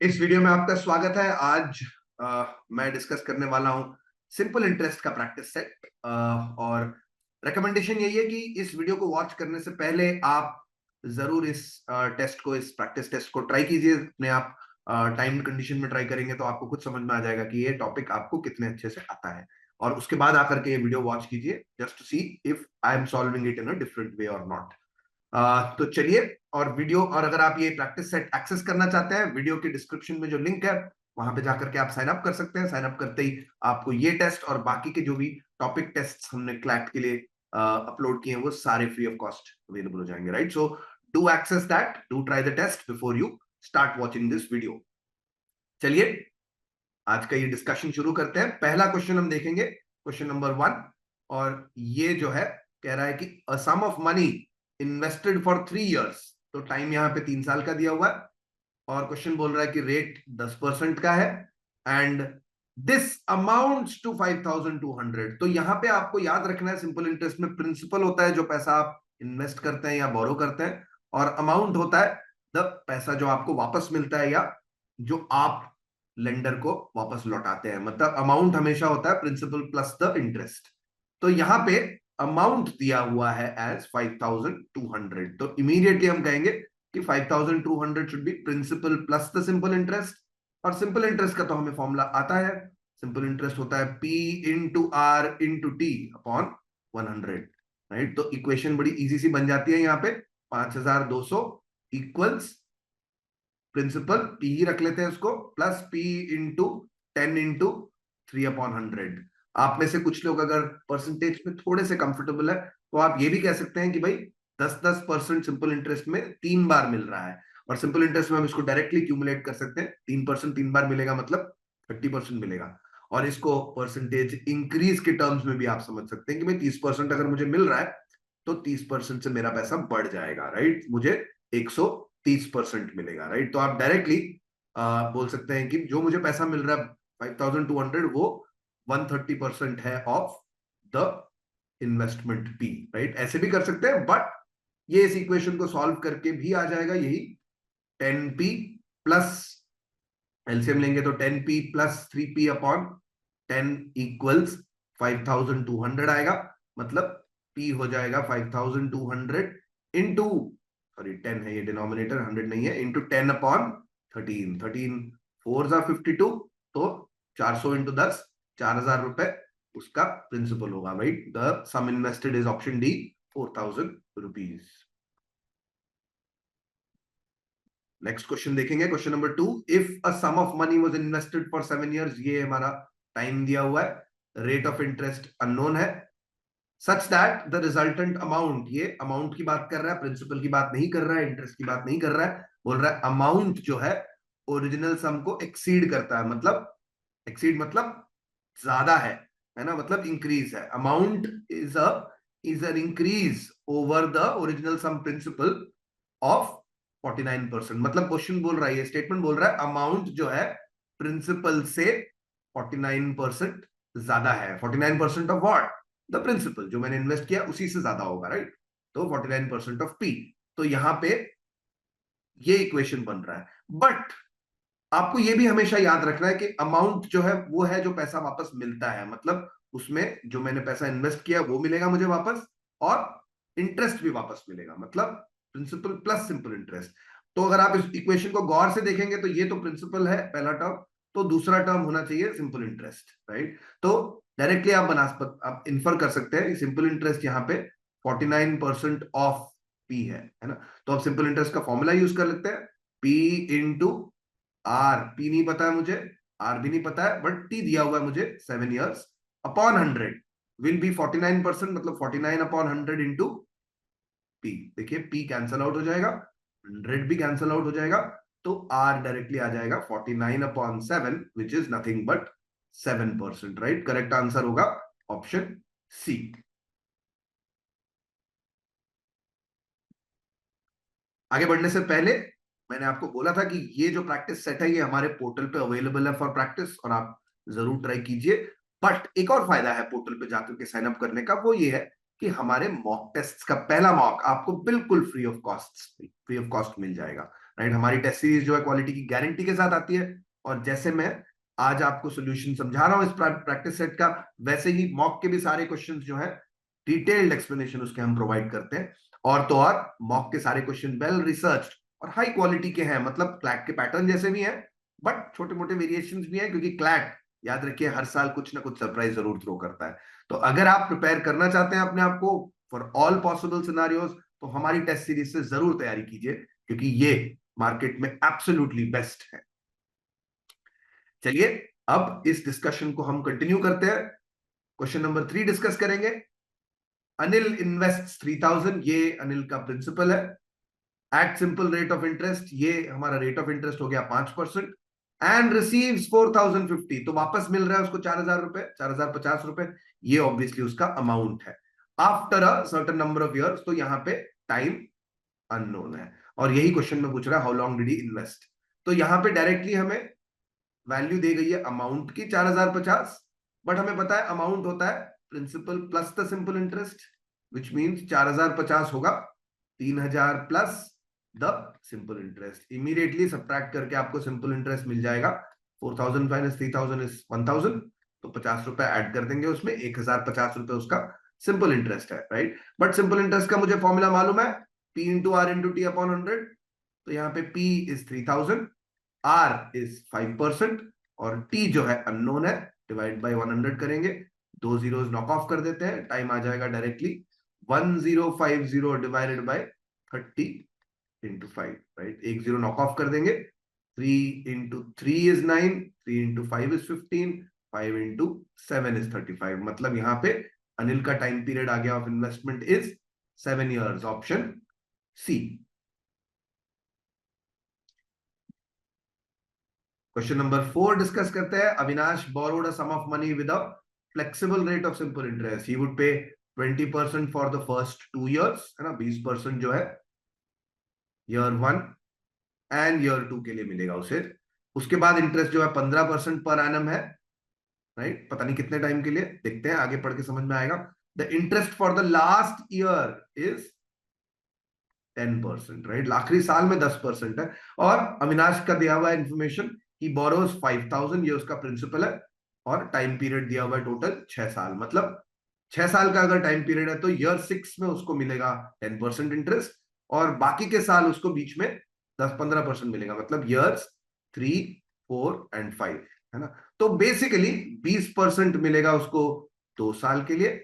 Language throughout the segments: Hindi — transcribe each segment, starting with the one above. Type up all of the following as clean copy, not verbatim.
इस वीडियो में आपका स्वागत है। आज मैं डिस्कस करने वाला हूं सिंपल इंटरेस्ट का प्रैक्टिस सेट। और रिकमेंडेशन यही है कि इस वीडियो को वॉच करने से पहले आप जरूर इस टेस्ट को, इस प्रैक्टिस टेस्ट को ट्राई कीजिए। अपने आप टाइम कंडीशन में ट्राई करेंगे तो आपको खुद समझ में आ जाएगा कि ये टॉपिक आपको कितने अच्छे से आता है। और उसके बाद आकर के ये वीडियो वॉच कीजिए just to see if I am solving it in a different way और नॉट। तो चलिए, और वीडियो, और अगर आप ये प्रैक्टिस सेट एक्सेस करना चाहते हैं, वीडियो के डिस्क्रिप्शन में जो लिंक है वहां पे जाकर के आप साइन अप कर सकते हैं। साइन अप करते ही आपको ये टेस्ट और बाकी के जो भी टॉपिक टेस्ट हमने क्लैट के लिए अपलोड किए हैं वो सारे फ्री ऑफ कॉस्ट अवेलेबल हो जाएंगे। Right, so do access that, do try the test before you start watching this video. चलिए, आज का ये डिस्कशन शुरू करते हैं। पहला क्वेश्चन हम देखेंगे, क्वेश्चन नंबर 1। और ये जो है कह रहा है कि a sum of money invested for 3 years. तो टाइम यहां पे 3 साल का दिया हुआ है और क्वेश्चन बोल रहा है कि रेट 10% का है एंड दिस अमाउंट्स टू 5,200। तो यहां पे आपको याद रखना है, सिंपल इंटरेस्ट में प्रिंसिपल होता है जो पैसा आप इन्वेस्ट करते हैं या बोरो करते हैं, और अमाउंट होता है द पैसा जो आपको वापस मिलता है या जो आप लेंडर को वापस लौटाते हैं। मतलब अमाउंट हमेशा होता है प्रिंसिपल प्लस द इंटरेस्ट। तो यहां पे अमाउंट दिया हुआ है एज 5,200, तो इमीडिएटली हम कहेंगे कि 5,200 should be principal plus the simple interest. और सिंपल इंटरेस्ट का तो हमें फॉर्मूला आता है। सिंपल इंटरेस्ट होता है P into R into T upon 100। Right, तो इक्वेशन बड़ी इजी सी बन जाती है यहाँ पे। 5,200 इक्वल्स प्रिंसिपल P ही रख लेते हैं उसको, प्लस P इंटू 10 इंटू 3/100। आप में से कुछ लोग अगर परसेंटेज में थोड़े से कंफर्टेबल है तो आप ये भी कह सकते हैं कि भाई 10-10% सिंपल इंटरेस्ट में 3 बार मिल रहा है। और सिंपल इंटरेस्ट में हम इसको डायरेक्टली क्यूमुलेट कर सकते हैं। 3% 3 बार मिलेगा मतलब 30% मिलेगा। और इसको परसेंटेज इंक्रीज के टर्म्स में भी आप समझ सकते हैं कि भाई 30% अगर मुझे मिल रहा है तो 30% से मेरा पैसा बढ़ जाएगा। राइट, मुझे 130% मिलेगा। राइट, तो आप डायरेक्टली बोल सकते हैं कि जो मुझे पैसा मिल रहा है 5,200 वो 130% है of the investment P। Right, ऐसे भी कर सकते हैं, बट ये इस इक्वेशन को सॉल्व करके भी आ जाएगा यही 10P प्लस, एलसीएम लेंगे तो 10P plus 3P upon 10 equals 5,200 आएगा। मतलब P हो जाएगा 5,200 इंटू, सॉरी 10 है ये डिनोमिनेटर, 100 नहीं है, इंटू 10 अपॉन 13। 13 4 जा 52, तो 400 इंटू 10, 4,000 रुपए उसका प्रिंसिपल होगा। Right, the sum invested is option D, 4,000 rupees. Next question देखेंगे, question number 2। If a sum of money was invested for 7 years, ये हमारा टाइम दिया हुआ है, रेट ऑफ इंटरेस्ट अननोन है, such that the resultant amount, ये अमाउंट की बात कर रहा है, प्रिंसिपल की बात नहीं कर रहा है, इंटरेस्ट की बात नहीं कर रहा है। बोल रहा है अमाउंट जो है ओरिजिनल सम को एक्सीड करता है। मतलब एक्सीड मतलब ज्यादा है ना, मतलब इंक्रीज है। Amount is an increase over the original sum principal of 49%। मतलब क्वेश्चन बोल रहा है, ये स्टेटमेंट बोल रहा है अमाउंट जो है प्रिंसिपल से 49% ज्यादा है। 49% ऑफ व्हाट? द प्रिंसिपल, जो मैंने इन्वेस्ट किया उसी से ज्यादा होगा। राइट, तो 49% ऑफ P। तो यहां पे ये इक्वेशन बन रहा है। बट आपको ये भी हमेशा याद रखना है कि अमाउंट जो है वो है जो पैसा वापस मिलता है। मतलब उसमें जो मैंने पैसा इन्वेस्ट किया वो मिलेगा मुझे वापस, और इंटरेस्ट भी वापस मिलेगा। मतलब प्रिंसिपल प्लस सिंपल इंटरेस्ट। तो अगर आप इस इक्वेशन को गौर से देखेंगे तो ये तो प्रिंसिपल है पहला टर्म, तो दूसरा टर्म होना चाहिए सिंपल इंटरेस्ट। राइट, तो डायरेक्टली आप इन्फर कर सकते हैं सिंपल इंटरेस्ट यहाँ पे 49% ऑफ P है ना। तो आप सिंपल इंटरेस्ट का फॉर्मूला यूज कर लेते हैं, P इंटू आर। P नहीं पता है मुझे, आर भी नहीं पता है, बट टी दिया हुआ है मुझे 7 इयर्स अपॉन 100 विल बी 49%, मतलब 49 अपॉन 100 इंटू P। देखिए P कैंसल आउट हो जाएगा, 100 भी कैंसल आउट हो जाएगा, तो आर डायरेक्टली आ जाएगा 49 upon 7 which is nothing but 7%। Right, correct answer होगा ऑप्शन सी। आगे बढ़ने से पहले मैंने आपको बोला था कि ये जो प्रैक्टिस सेट है ये हमारे पोर्टल पे अवेलेबल है फॉर प्रैक्टिस, और आप जरूर ट्राई कीजिए। बट एक और फायदा है पोर्टल पे जाकर के साइन अप करने का, वो ये है कि हमारे मॉक टेस्ट का पहला मॉक आपको बिल्कुल फ्री ऑफ कॉस्ट मिल जाएगा। राइट। हमारी टेस्ट सीरीज जो है क्वालिटी की गारंटी के साथ आती है, और जैसे मैं आज आपको सोल्यूशन समझा रहा हूं इस प्रैक्टिस सेट का, वैसे ही मॉक के भी सारे क्वेश्चंस जो है डिटेल्ड एक्सप्लेनेशन उसके हम प्रोवाइड करते हैं। और तो और मॉक के सारे क्वेश्चन वेल रिसर्च्ड और हाई क्वालिटी के हैं, मतलब क्लैट के पैटर्न जैसे भी हैं, बट छोटे मोटे वेरिएशन भी हैं, क्योंकि क्लैट याद रखिए हर साल कुछ ना कुछ सरप्राइज जरूर थ्रो करता है। तो अगर आप प्रिपेयर करना चाहते हैं अपने आप को फॉर ऑल पॉसिबल सिनारियोज, तो हमारी टेस्ट सीरीज से जरूर तैयारी कीजिए, क्योंकि ये मार्केट में एब्सोल्युटली बेस्ट है। चलिए अब इस डिस्कशन को हम कंटिन्यू करते हैं। क्वेश्चन नंबर 3 डिस्कस करेंगे। अनिल इन्वेस्ट 3000, ये अनिल का प्रिंसिपल है। At simple rate of interest, ये हमारा रेट ऑफ इंटरेस्ट हो गया 5%। एंड रिसीव्स 4050, तो वापस मिल रहा है उसको 4000 रुपए, 4050 रुपए, ये ऑब्वियसली उसका अमाउंट है। After a certain number of years, तो यहाँ पे टाइम अननोन है, और यही क्वेश्चन में पूछ रहा है how long did he invest. तो यहाँ पे डायरेक्टली हमें वैल्यू दी गई है अमाउंट की 4050, बट हमें पता है अमाउंट होता है principal plus the simple interest, which means 4050 होगा 3000 plus the simple interest. Immediately subtract करके आपको सिंपल इंटरेस्ट मिल जाएगा। 4000 माइनस 3000 इज 1000, तो 50 रुपए ऐड कर देंगे उसमें, 1050 रुपए उसका सिंपल इंटरेस्ट है, राइट। बट सिंपल इंटरेस्ट का मुझे फॉर्मूला मालूम है, P into R into T upon 100। तो यहाँ पे P इज 3000, R इज 5%, और T जो है अननोन है, डिवाइड बाय 100 करेंगे, दो जीरोस नॉक ऑफ कर देते हैं, टाइम आ जाएगा directly 1050 divided by 30 into 5, right. एक जीरो नॉक ऑफ कर देंगे, 3 into 3 is 9, 3 into 5 is 15, 5 into 7 is 35। मतलब यहाँ पे अनिल का टाइम पीरियड आ गया of investment is 7 years, option C. Question number 4 discuss करते हैं। Avinash borrowed a sum of money with a flexible rate of simple interest. He would pay 20% for the first 2 years, है ना, 20% जो है ईयर 1 एंड ईयर 2 के लिए मिलेगा उसे। उसके बाद इंटरेस्ट जो है 15% पर एनम है, राइट। पता नहीं कितने टाइम के लिए, देखते हैं आगे पढ़ के समझ में आएगा। The interest for the last year is 10%, right. आखिरी साल में 10% है। और अविनाश का दिया हुआ इंफॉर्मेशन, ही बोरोज 5000, ये उसका प्रिंसिपल है, और टाइम पीरियड दिया हुआ है टोटल 6 साल। मतलब 6 साल का अगर टाइम पीरियड है, तो ईयर 6 में उसको मिलेगा 10% इंटरेस्ट, और बाकी के साल उसको बीच में 10-15% मिलेगा, मतलब ईयर्स 3, 4 एंड 5, है ना। तो बेसिकली 20% मिलेगा उसको 2 साल के लिए,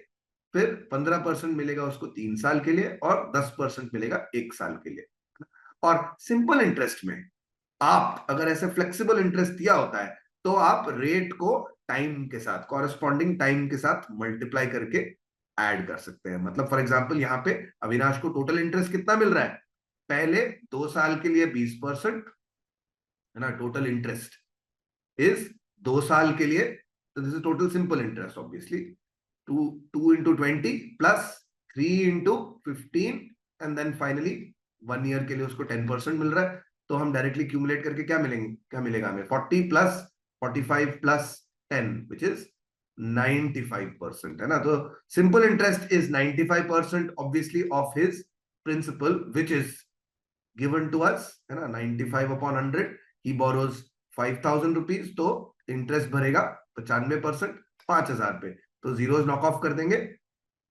फिर 15% मिलेगा उसको 3 साल के लिए, और 10% मिलेगा 1 साल के लिए। और सिंपल इंटरेस्ट में आप अगर ऐसे फ्लेक्सिबल इंटरेस्ट दिया होता है, तो आप रेट को टाइम के साथ, कॉरेस्पॉन्डिंग टाइम के साथ मल्टीप्लाई करके ऐड कर सकते हैं। मतलब फॉर एग्जांपल यहाँ पे अविनाश को टोटल इंटरेस्ट कितना मिल रहा है, पहले 2 साल के लिए 20%, है ना, टोटल इंटरेस्ट इज 2 साल के लिए, तो this is total simple interest obviously, 2 into 20 plus 3 into 15, and then finally 1 year के लिए उसको 10% मिल रहा है। तो हम डायरेक्टली क्यूमुलेट करके क्या मिलेगा हमें, 40 प्लस 45 प्लस 10, विच इज 95%, है ना। तो simple interest is 95% obviously of his principal, which is given to us, है ना, 95/100। ही बोरोज 5000 रुपीज, तो इंटरेस्ट भरेगा 95%, 5000 पे, तो जीरोस नॉक ऑफ कर देंगे,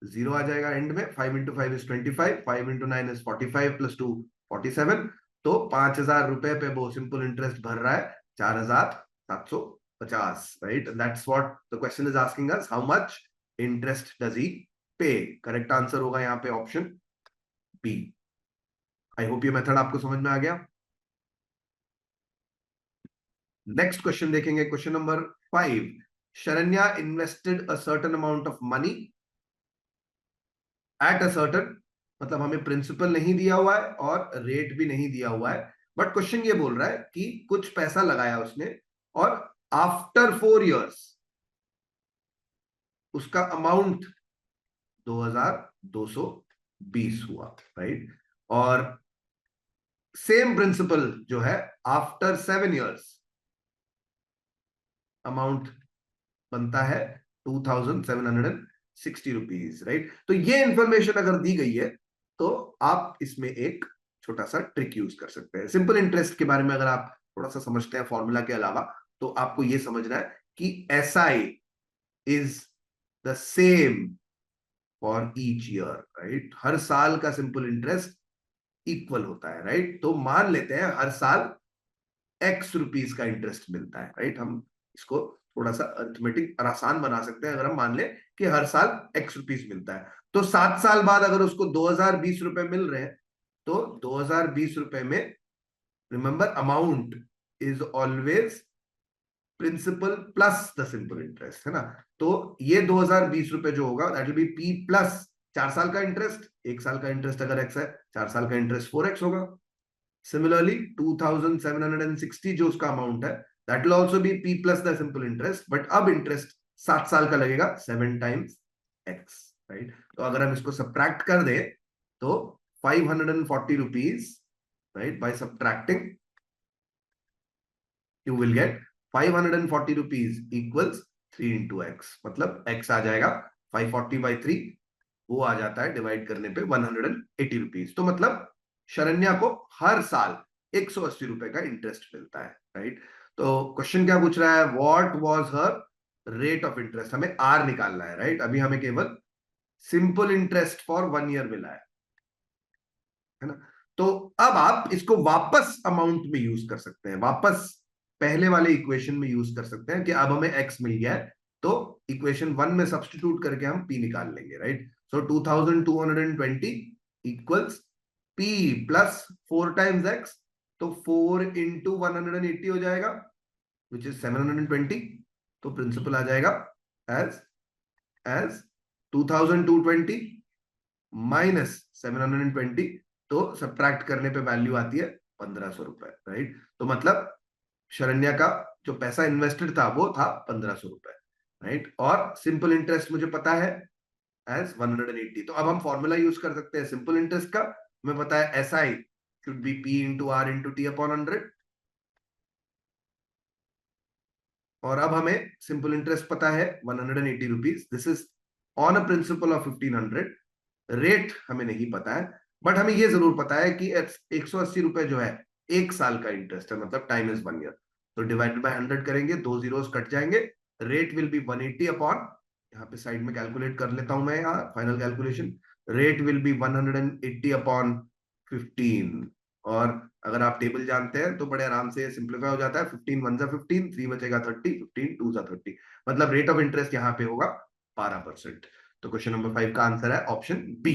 जीरो आ जाएगा एंड में। 5 into 5 is 25, 5 into 9 is 45 plus 2 47। तो 5000 रुपए पे वो सिंपल इंटरेस्ट भर रहा है 4750, right. That's what the question is asking us, how much interest does he pay. Correct answer होगा यहाँ पे ऑप्शन बी। आई होप ये मेथड आपको समझ में आ गया। नेक्स्ट क्वेश्चन देखेंगे, question number 5। Sharanya invested a certain amount of money at a certain, मतलब हमें प्रिंसिपल नहीं दिया हुआ है और रेट भी नहीं दिया हुआ है, बट क्वेश्चन ये बोल रहा है कि कुछ पैसा लगाया उसने, और आफ्टर 4 ईयर्स उसका अमाउंट 2220 हुआ, राइट। और सेम प्रिंसिपल जो है आफ्टर 7 ईयर्स अमाउंट बनता है 2760 रुपीज, राइट। तो ये इंफॉर्मेशन अगर दी गई है, तो आप इसमें एक छोटा सा ट्रिक यूज कर सकते हैं। सिंपल इंटरेस्ट के बारे में अगर आप थोड़ा सा समझते हैं फॉर्मूला के अलावा, तो आपको ये समझना है कि SI is the same for each year, right. हर साल का सिंपल इंटरेस्ट इक्वल होता है, राइट। तो मान लेते हैं हर साल एक्स रुपीज का इंटरेस्ट मिलता है, राइट। हम इसको थोड़ा सा अरिथमेटिक और आसान बना सकते हैं। अगर हम मान लें कि हर साल एक्स रुपीज मिलता है, तो 7 साल बाद अगर उसको 2020 रुपए मिल रहे हैं, तो 2020 रुपए में, remember amount is always principal plus the simple interest, है ना। तो ये 2020 रुपए जो होगा that will be P plus 4 साल का इंटरेस्ट। 1 साल का इंटरेस्ट अगर एक्स है, 4 साल का इंटरेस्ट 4x होगा। सिमिलरली 2760 जो उसका अमाउंट है, that will also be P plus the simple interest, but अब इंटरेस्ट 7 साल का लगेगा 7 टाइम्स x, राइट। तो अगर हम इसको सब्ट्रैक्ट कर दे तो 540 rupees, right, by subtracting you will get 540 rupees equals 3 into x. मतलब x आ जाएगा 540/3, वो आ जाता है डिवाइड करने पे 180 रुपीज। तो मतलब शरण्या को हर साल 180 रुपए का इंटरेस्ट मिलता है, राइट। तो क्वेश्चन क्या पूछ रहा है, what was her rate of interest, हमें आर निकालना है, राइट। अभी हमें केवल सिंपल इंटरेस्ट फॉर 1 ईयर मिला है ना। तो अब आप इसको वापस अमाउंट में यूज कर सकते हैं, वापस पहले वाले इक्वेशन में यूज कर सकते हैं कि अब हमें एक्स मिल गया है, तो इक्वेशन 1 में सब्स्टिट्यूट करके हम पी निकाल लेंगे, राइट। सो 2220 equals P plus 4 times x, तो 4 इंटू 180 हो जाएगा विच इज 720। तो प्रिंसिपल आ जाएगा एज एज 2220 माइनस 720, तो सब्ट्रैक्ट करने पे वैल्यू आती है 1500 रुपए, राइट। तो मतलब शरण्या का जो पैसा इन्वेस्टेड था वो था 1500 रुपए, राइट। और सिंपल इंटरेस्ट मुझे पता है एज 180। तो अब हम फॉर्मूला यूज कर सकते हैं सिंपल इंटरेस्ट का। हमें पता है SI should be P into R into T upon 100, और अब हमें सिंपल इंटरेस्ट पता है 180 rupees. This is on a principal of 1500। Rate हमें नहीं पता है, बट हमें यह जरूर पता है कि 180 रुपए जो है 1 साल का इंटरेस्ट है, मतलब टाइम इज 1 ईयर। तो डिवाइडेड बाय 100 करेंगे, 2 जीरोस कट जाएंगे, रेट विल बी 180 अपॉन, यहाँ पे साइड में कैलकुलेट कर लेता हूं मैं, यहाँ final calculation, rate will be 180 upon 15। और अगर आप टेबल जानते हैं तो बड़े आराम से सिंप्लीफाई हो जाता है। 15 1 जा 15, 3 बचेगा 30, 15 2 जा 30, मतलब रेट ऑफ इंटरेस्ट यहाँ पे होगा 12%। तो क्वेश्चन नंबर 5 का आंसर है ऑप्शन बी।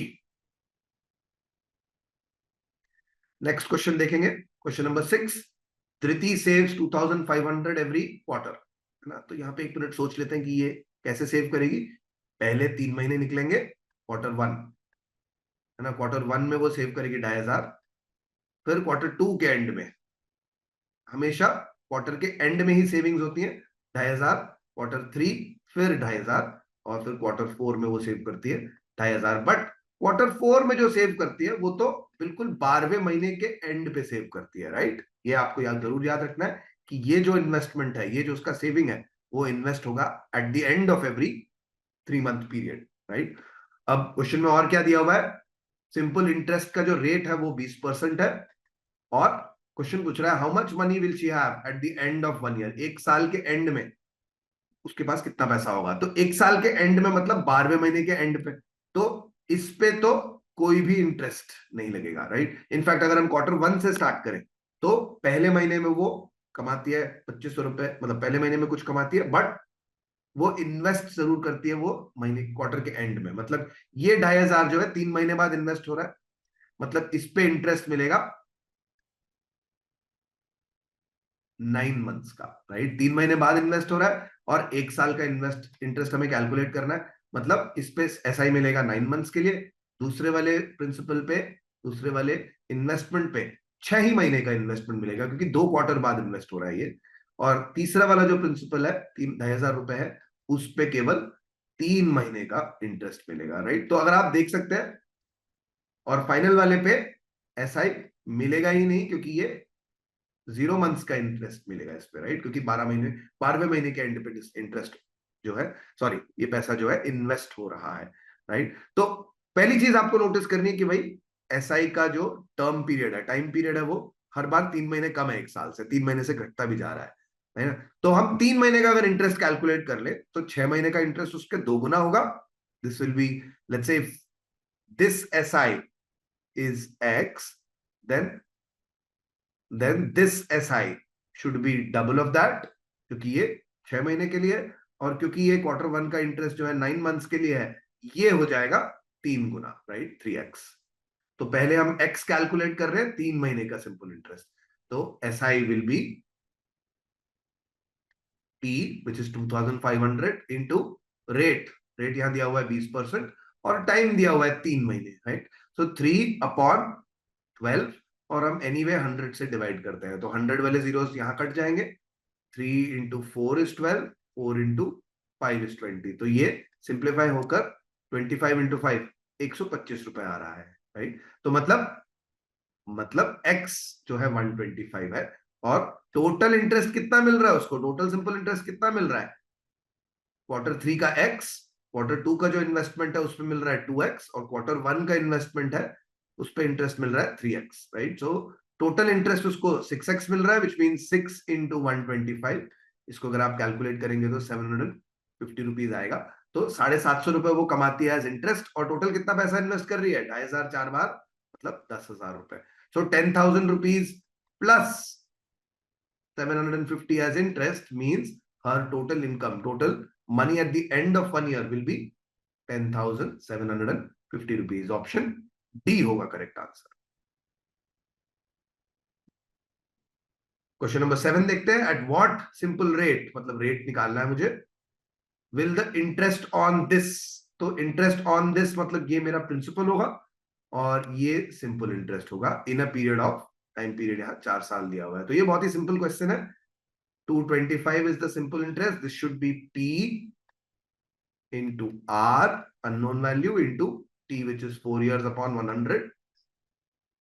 नेक्स्ट क्वेश्चन देखेंगे, क्वेश्चन नंबर 6। धृति सेव्स 2500 एवरी क्वार्टर, है ना। तो यहाँ पे 1 मिनट सोच लेते हैं कि ये कैसे सेव करेगी। पहले 3 महीने निकलेंगे, क्वार्टर 1, है ना। क्वार्टर 1 में वो सेव करेगी 2500, फिर क्वार्टर 2 के एंड में, हमेशा क्वार्टर के एंड में ही सेविंग्स होती है, 2500, क्वार्टर 3 फिर 2500, और फिर क्वार्टर 4 में वो सेव करती है 2500। बट क्वार्टर 4 में जो सेव करती है वो तो बिल्कुल 12वें महीने के एंड पे सेव करती है, राइट। ये आपको जरूर याद रखना है कि ये जो इन्वेस्टमेंट है, ये जो उसका सेविंग है, वो इन्वेस्ट होगा at the end of every 3 month period, right. अब क्वेश्चन में और क्या दिया हुआ है, सिंपल इंटरेस्ट का जो रेट है वो 20% है, और क्वेश्चन पूछ रहा है how much money will she have at the end of 1 year, 1 साल के एंड में उसके पास कितना पैसा होगा। तो 1 साल के एंड में मतलब 12वें महीने के एंड पे, तो इस पे तो कोई भी इंटरेस्ट नहीं लगेगा, राइट। इनफैक्ट अगर हम क्वार्टर 1 से स्टार्ट करें, तो पहले महीने में वो कमाती है 2500 रुपए, मतलब पहले महीने में कुछ कमाती है, बट वो इन्वेस्ट जरूर करती है वो महीने क्वार्टर के एंड में। मतलब ये 2500 जो है 3 महीने बाद इन्वेस्ट हो रहा है, मतलब इस पे इंटरेस्ट मिलेगा 9 मंथ्स का, राइट। 3 महीने बाद इन्वेस्ट हो रहा है, और 1 साल का इन्वेस्ट इंटरेस्ट हमें कैलकुलेट करना है, मतलब इस पे SI मिलेगा 9 मंथ्स के लिए। दूसरे वाले प्रिंसिपल पे, दूसरे वाले इन्वेस्टमेंट पे 6 ही महीने का इन्वेस्टमेंट मिलेगा, क्योंकि 2 क्वार्टर बाद इन्वेस्ट हो रहा है ये। और तीसरा वाला जो प्रिंसिपल है 3000 रुपए है, उस पे केवल 3 महीने का इंटरेस्ट मिलेगा, राइट। तो अगर आप देख सकते हैं, और फाइनल वाले पे SI मिलेगा ही नहीं, क्योंकि ये 0 मंथ्स का इंटरेस्ट मिलेगा इस पे, राइट, क्योंकि 12 महीने, 12वें महीने के एंड पे इंटरेस्ट जो है, सॉरी, ये पैसा जो है इन्वेस्ट हो रहा है, राइट। तो पहली चीज आपको नोटिस करनी है कि भाई एसआई का जो टर्म पीरियड है, टाइम पीरियड है, वो हर बार 3 महीने कम है 1 साल से, 3 महीने से घटता भी जा रहा है ना। तो हम 3 महीने का अगर इंटरेस्ट कैलकुलेट कर ले तो 6 महीने का इंटरेस्ट उसके 2 गुना होगा. This will be, let's say this SI is X, then this SI should be double of that, क्योंकि ये 6 महीने के लिए, और क्योंकि ये Q1 का इंटरेस्ट जो है 9 मंथ्स के लिए है, ये हो जाएगा 3 गुना, राइट, 3x. तो पहले हम x कैलकुलेट कर रहे हैं 3 महीने का सिंपल इंटरेस्ट. तो SI will be P which is 2500 into rate. Rate यहां दिया हुआ है 20% और टाइम दिया हुआ है 3 महीने, राइट. सो 3/12, और हम एनीवे 100 से डिवाइड करते हैं, तो 100 वाले जीरोस यहां कट जाएंगे. 3 इंटू 4 इज 12, 4 इंटू 5 इज 20. तो ये सिंप्लीफाई होकर 25 इंटू 5 125 रुपए आ रहा है, राइट. तो मतलब x जो है 125 है, और टोटल इंटरेस्ट कितना मिल रहा है उसको, टोटल सिंपल इंटरेस्ट कितना मिल रहा है Q3 का x, Q2 का जो इन्वेस्टमेंट है उसमें मिल रहा है 2x, और Q1 का इन्वेस्टमेंट है उस पर इंटरेस्ट मिल रहा है 3x, right. So total interest उसको 6x मिल रहा है, विच मीन 6 इंटू 125. इसको अगर आप कैलकुलेट करेंगे तो 750 रुपीज आएगा. तो 750 रुपए वो कमाती है एज इंटरेस्ट, और टोटल कितना पैसा इन्वेस्ट कर रही है, 2500 4 बार, मतलब 10,000 रुपए. So 10,000 rupees plus 750 as interest means her total income, total money at the end of 1 year will be 10,750 rupees. Option D होगा करेक्ट आंसर. क्वेश्चन नंबर 7 देखते हैं. एट व्हाट सिंपल रेट, मतलब रेट निकालना है मुझे, will the interest on this. तो इंटरेस्ट ऑन दिस मतलब ये मेरा प्रिंसिपल होगा और ये सिंपल इंटरेस्ट होगा in a period of, time period यहाँ 4 साल दिया हुआ है. तो ये बहुत ही सिंपल क्वेश्चन है. 225 is the simple interest. This should be P into R, unknown value, into T, which is 4 years upon 100,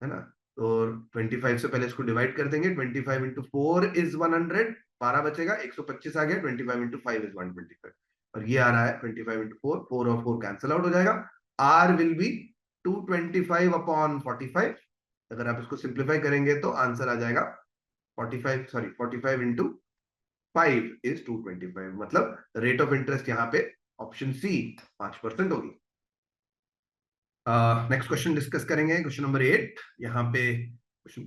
है ना. और 25 से पहले इसको डिवाइड कर देंगे. 25 इंटू 4 इज 100, 12 बचेगा, 125 आ गया. 25 इंटू 5 इज 125, और ये आ रहा है 25 इंटू 4, 4 और 4 कैंसिल आउट हो जाएगा. R will be 225 upon 45. अगर आप इसको सिंप्लीफाई करेंगे तो आंसर आ जाएगा 45 इंटू 5 is 225. मतलब रेट ऑफ इंटरेस्ट यहाँ पे ऑप्शन सी 5% होगी. नेक्स्ट क्वेश्चन डिस्कस करेंगे. Question number 8. यहाँ पे क्वेश्चन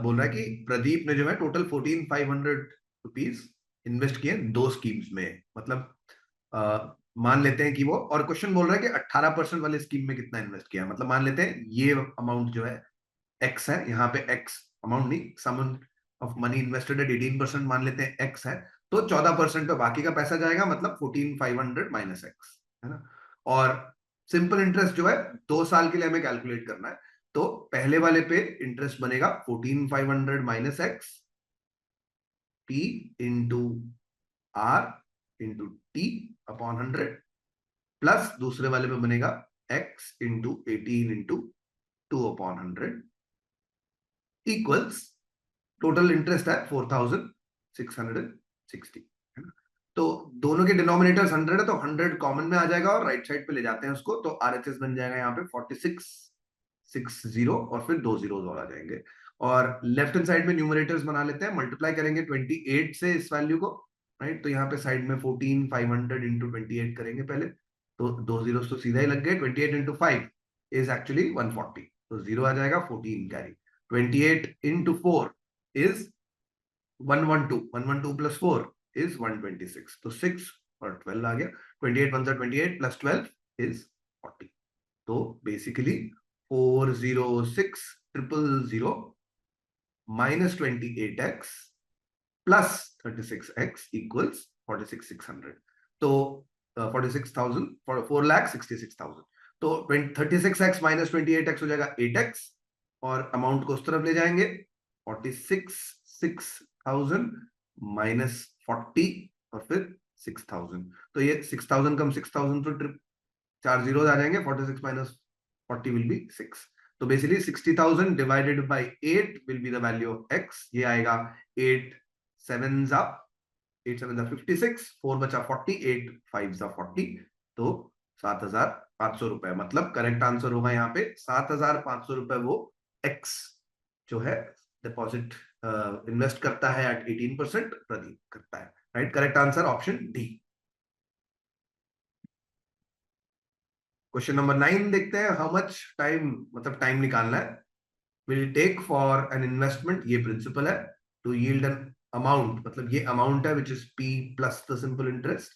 बोल रहा है कि प्रदीप ने जो है टोटल 14,500 रुपीज इन्वेस्ट किए 2 स्कीम्स में. मतलब मान लेते हैं कि वो, और क्वेश्चन बोल रहा है कि 18% वाले स्कीम में कितना इन्वेस्ट किया. मतलब मान लेते हैं ये अमाउंट जो है एक्स है, यहाँ पे एक्स अमाउंट नहीं, सम ऑफ मनी इन्वेस्टेड एट 18% मान लेते हैं एक्स है, तो 14% पे बाकी का पैसा जाएगा, मतलब 14,500 माइनस एक्स, है ना. और सिंपल इंटरेस्ट जो है 2 साल के लिए हमें कैलकुलेट करना है. तो पहले वाले पे इंटरेस्ट बनेगा 14,500 minus X, P into R into T upon 100, plus दूसरे वाले पे बनेगा X into 18 into 2 upon 100 equals total interest है 4,660, है ना. तो दोनों के डिनोमिनेटर्स 100 है, तो 100 कॉमन में आ जाएगा और राइट साइड पे ले जाते हैं उसको, तो आरएचएस बन जाएगा यहाँ पे 4660, और फिर 2 जीरोस और आ जाएंगे. और लेफ्ट हैंड साइड में न्यूमरेटर्स बना लेते हैं, मल्टीप्लाई करेंगे 28 से इस वैल्यू को, राइट. तो यहाँ पे साइड में 14,500 इंटू 28 करेंगे पहले, तो 2 जीरोस तो सीधा ही लग गए. 28 इंटू 5 इज एक्चुअली 140, तो जीरो आ जाएगा, 14 carry. 28 into 4 is 112. 112 plus 4 is 126. तो 6 और 12 आ गया. 28 1 28 plus 12 is 40. तो basically 406,000 minus 28x plus 36x equals 46,600. तो 46,000, 4,66,000. तो 36x माइनस 28x हो जाएगा 8x, और अमाउंट को उस तरफ ले जाएंगे. 46,600 माइनस 40 और फिर 6,000. तो ये 6,000 कम 6,000 तो 4 जीरो आ जाएंगे. 46 माइनस 40 विल बी 6. तो basically 60,000 divided by 8 will be the value of x. ये आएगा 8 7 जा 56, 4 बचा 40, 8 5 जा 40, तो 7,000 500 रुपए, मतलब करेक्ट आंसर होगा यहाँ पे 7,500 रुपए वो एक्स जो है डिपॉजिट इन्वेस्ट करता है एट 18%, प्रदीप करता है। Right, correct answer option D. Question number 9 देखते हैं। हाउ मच टाइम, मतलब टाइम निकालना है, will take for an investment, ये प्रिंसिपल है, टू यील्ड एन अमाउंट, मतलब ये अमाउंट है which is P plus the simple interest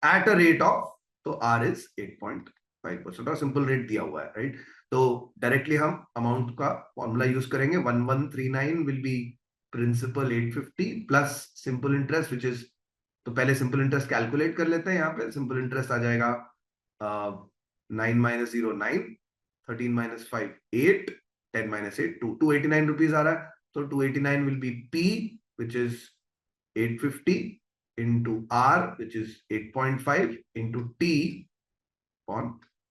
at a rate of, तो आर इज 8.5% और सिंपल रेट दिया हुआ है। राइट, तो डायरेक्टली हम अमाउंट का फॉर्मूला यूज करेंगे। 1139 will be principal 850 plus simple interest which is, तो पहले सिंपल इंटरेस्ट कैलकुलेट कर लेते हैं। यहाँ पे सिंपल इंटरेस्ट आ जाएगा 9 - 0 9, 13 - 5 8, 10 - 8 2, 289 रुपीज आ रहा है। तो 289 will be P which is 850 into R which is 8.5 into T upon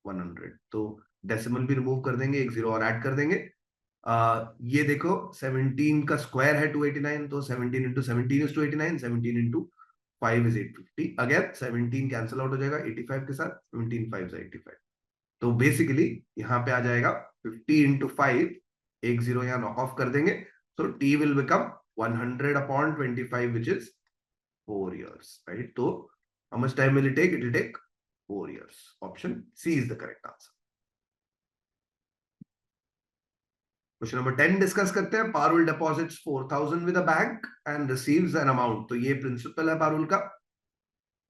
100। तो डेसिमल भी रिमूव कर देंगे, एक जीरो और ऐड कर देंगे। ये देखो 17 का स्क्वायर है 289, तो 17 into 17 is 289, 17 into 5 is 850। Again 17 cancel out हो जाएगा 85 के साथ, 17 5 is 85। तो बेसिकली यहाँ पे आ जाएगा 50 into 5, एक जीरो यहाँ नॉक ऑफ कर देंगे, तो T will become 100/25 which is 4 years, right? So how much time will it take? It will take 4 years. Option C is the correct answer. Question number 10 discuss करते हैं। Parul deposits 4,000 with a bank and receives an amount, तो ये प्रिंसिपल है पारुल का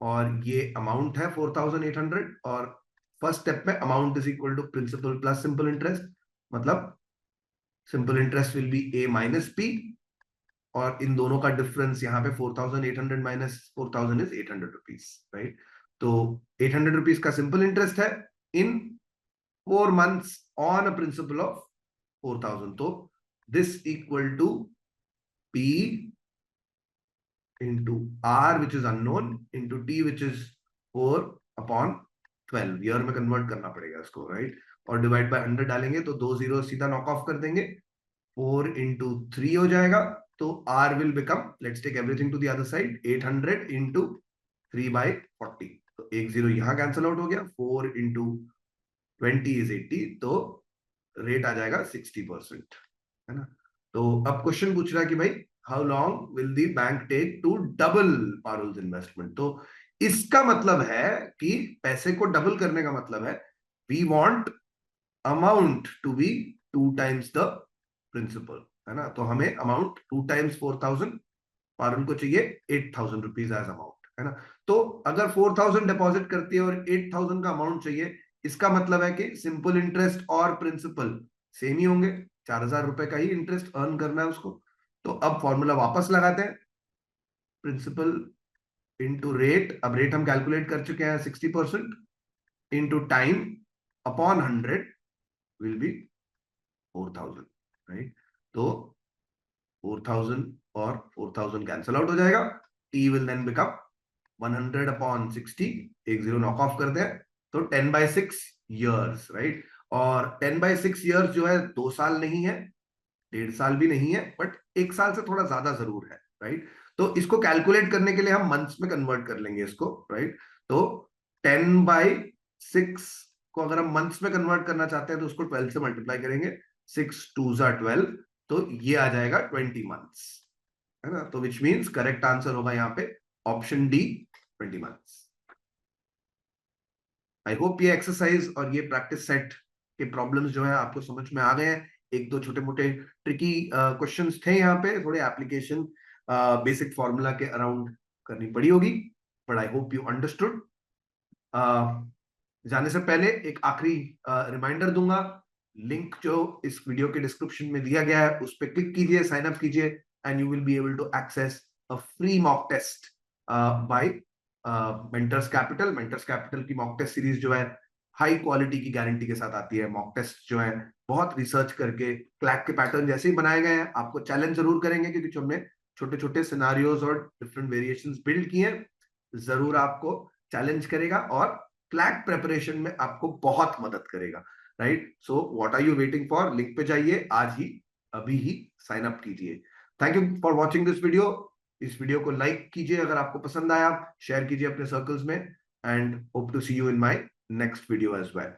और ये अमाउंट है 4,800, और फर्स्ट स्टेप में amount is equal to principal plus simple interest, मतलब simple interest will be A minus P, और इन दोनों का डिफरेंस यहाँ पे 4,800 माइनस 4,000 इज 800 रुपीज। राइट, तो 800 रुपीज का सिंपल इंटरेस्ट है in 4 months on a principal of 4,000, तो this equal to P into R which is unknown into T which is 4/12, year में कन्वर्ट करना पड़ेगा इसको। राइट, और डिवाइड बाय 100 डालेंगे तो 2 जीरो सीधा नॉक ऑफ कर देंगे, 4 into 3 हो जाएगा, तो R will become, let's take everything to the other side, 800 into 3/40, तो एक जीरो यहां कैंसिल आउट हो गया, 4 into 20 is 80, तो रेट आ जाएगा 60%, है ना। तो अब क्वेश्चन पूछ रहा है कि भाई how long will the bank take to double Parul's investment, तो इसका मतलब है कि पैसे को डबल करने का मतलब है we want amount to be 2 times the principal, है ना। तो हमें अमाउंट 2 times 4,000, पारुल को चाहिए 8,000 रुपीज एज अमाउंट, है ना। तो अगर 4,000 डिपॉजिट करती है और 8,000 का अमाउंट चाहिए, इसका मतलब है कि सिंपल इंटरेस्ट और प्रिंसिपल सेम ही होंगे, 4,000 रुपए का ही इंटरेस्ट अर्न करना है उसको। तो अब फॉर्मूला वापस लगाते हैं, प्रिंसिपल इंटू रेट, अब रेट हम कैलकुलेट कर चुके हैं 60%, into time upon 100 will be 4,000। Right, तो 4,000 और 4,000 कैंसिल आउट हो जाएगा, टी विल देन बिकम 100/60, एक जीरो नॉक ऑफ कर दे, तो 10/6 years। राइट, और 10/6 years जो है 2 साल नहीं है, 1.5 साल भी नहीं है, बट 1 साल से थोड़ा ज्यादा जरूर है। राइट, तो इसको कैलकुलेट करने के लिए हम मंथ्स में कन्वर्ट कर लेंगे इसको। राइट, तो 10/6 को अगर हम मंथ्स में कन्वर्ट करना चाहते हैं तो उसको 12 से मल्टीप्लाई करेंगे, 6 2 12, तो ये आ जाएगा 20 months, है ना। तो विच मीन्स करेक्ट आंसर होगा यहाँ पे ऑप्शन डी, 20 months। आई होप ये एक्सरसाइज और ये प्रैक्टिस सेट के प्रॉब्लम्स जो है आपको समझ में आ गए हैं। एक दो छोटे मोटे ट्रिकी क्वेश्चंस थे यहाँ पे, थोड़े एप्लीकेशन बेसिक फॉर्मूला के अराउंड करनी पड़ी होगी, but I hope you understood. जाने से पहले एक आखिरी रिमाइंडर दूंगा, लिंक जो इस वीडियो के डिस्क्रिप्शन में दिया गया है उस पर क्लिक कीजिए, साइन अप कीजिए, and you will be able to access a free mock test by mentors capital. Mentors capital की मॉक टेस्ट सीरीज जो है हाई क्वालिटी की गारंटी के साथ आती है। मॉक टेस्ट जो है बहुत रिसर्च करके क्लैक के पैटर्न जैसे ही बनाए गए हैं। आपको चैलेंज जरूर करेंगे क्योंकि हमने छोटे छोटे सिनारियोज और डिफरेंट वेरिएशंस बिल्ड किए हैं, जरूर आपको चैलेंज करेगा और क्लैक प्रेपरेशन में आपको बहुत मदद करेगा। Right, so what are you waiting for, link पे जाइए, आज ही अभी ही साइन अप कीजिए। Thank you for watching this video. इस वीडियो को लाइक कीजिए अगर आपको पसंद आया, शेयर कीजिए अपने सर्कल्स में, and hope to see you in my next video as well.